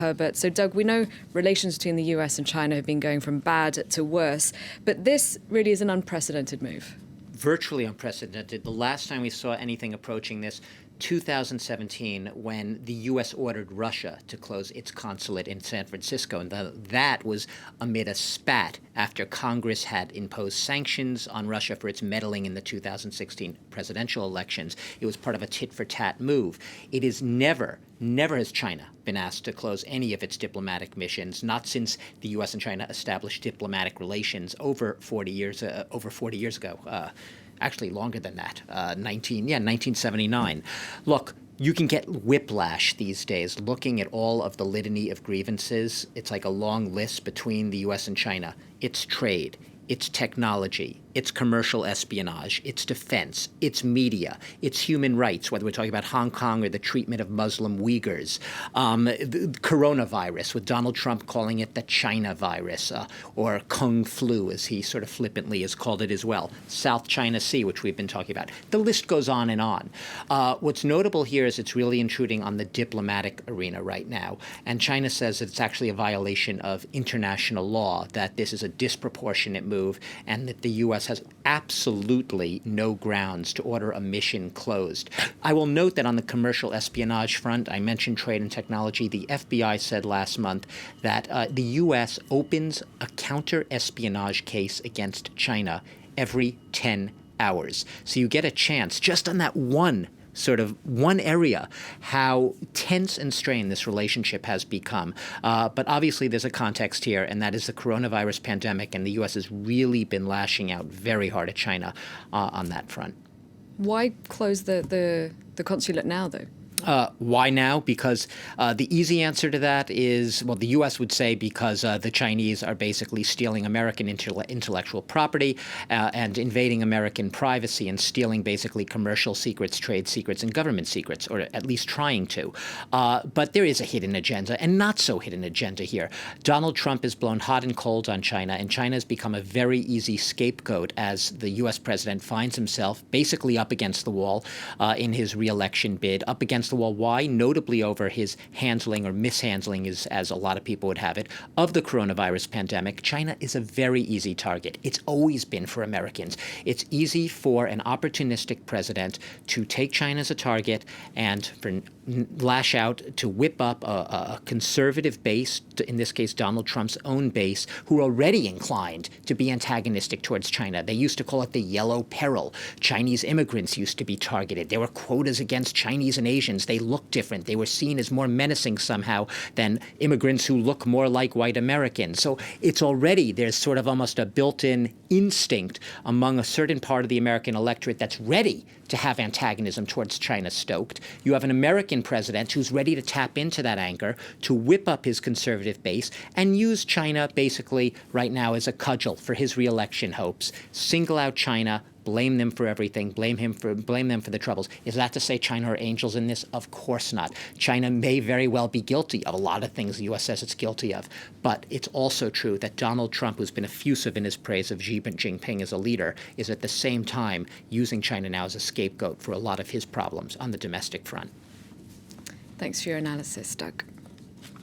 Herbert. So, Doug, we know relations between the US and China have been going from bad to worse, but this really is an unprecedented move. Virtually unprecedented. The last time we saw anything approaching this, 2017, when the U.S. ordered Russia to close its consulate in San Francisco. And that was amid a spat after Congress had imposed sanctions on Russia for its meddling in the 2016 presidential elections. It was part of a tit-for-tat move. It is never has China been asked to close any of its diplomatic missions, not since the U.S. and China established diplomatic relations over 40 years ago. Actually, longer than that, 1979. Look, you can get whiplash these days looking at all of the litany of grievances. It's like a long list between the U.S. and China. It's trade, it's technology, it's commercial espionage, it's defense, it's media, it's human rights, whether we're talking about Hong Kong or the treatment of Muslim Uyghurs, the coronavirus, with Donald Trump calling it the China virus, or Kung flu, as he sort of flippantly has called it as well, South China Sea, which we've been talking about. The list goes on and on. What's notable here is it's really intruding on the diplomatic arena right now, and China says that it's actually a violation of international law, that this is a disproportionate move, and that the U.S. has absolutely no grounds to order a mission closed. I will note that on the commercial espionage front, I mentioned trade and technology. The FBI said last month that the U.S. opens a counter-espionage case against China every 10 hours. So you get a chance just on that one area, how tense and strained this relationship has become. But obviously there's a context here, and that is the coronavirus pandemic, and the U.S. has really been lashing out very hard at China on that front. Why close the consulate now, though? Why now? Because the easy answer to that is, well, the U.S. would say because the Chinese are basically stealing American intellectual property and invading American privacy and stealing basically commercial secrets, trade secrets, and government secrets, or at least trying to. But there is a hidden agenda, and not so hidden agenda here. Donald Trump has blown hot and cold on China, and China has become a very easy scapegoat as the U.S. president finds himself basically up against the wall in his re-election bid, up against the wall. Why? Notably over his handling or mishandling, as a lot of people would have it, of the coronavirus pandemic. China is a very easy target. It's always been for Americans. It's easy for an opportunistic president to take China as a target and lash out, to whip up a conservative base, in this case Donald Trump's own base, who are already inclined to be antagonistic towards China. They used to call it the yellow peril. Chinese immigrants used to be targeted. There were quotas against Chinese and Asians. They looked different. They were seen as more menacing somehow than immigrants who look more like white Americans. So it's already, there's sort of almost a built-in instinct among a certain part of the American electorate that's ready to have antagonism towards China stoked. You have an American president who's ready to tap into that anger, to whip up his conservative base, and use China basically right now as a cudgel for his re-election hopes. Single out China, blame them for everything, blame them for the troubles. Is that to say China are angels in this? Of course not. China may very well be guilty of a lot of things the U.S. says it's guilty of. But it's also true that Donald Trump, who's been effusive in his praise of Xi Jinping as a leader, is at the same time using China now as a scapegoat for a lot of his problems on the domestic front. Thanks for your analysis, Doug.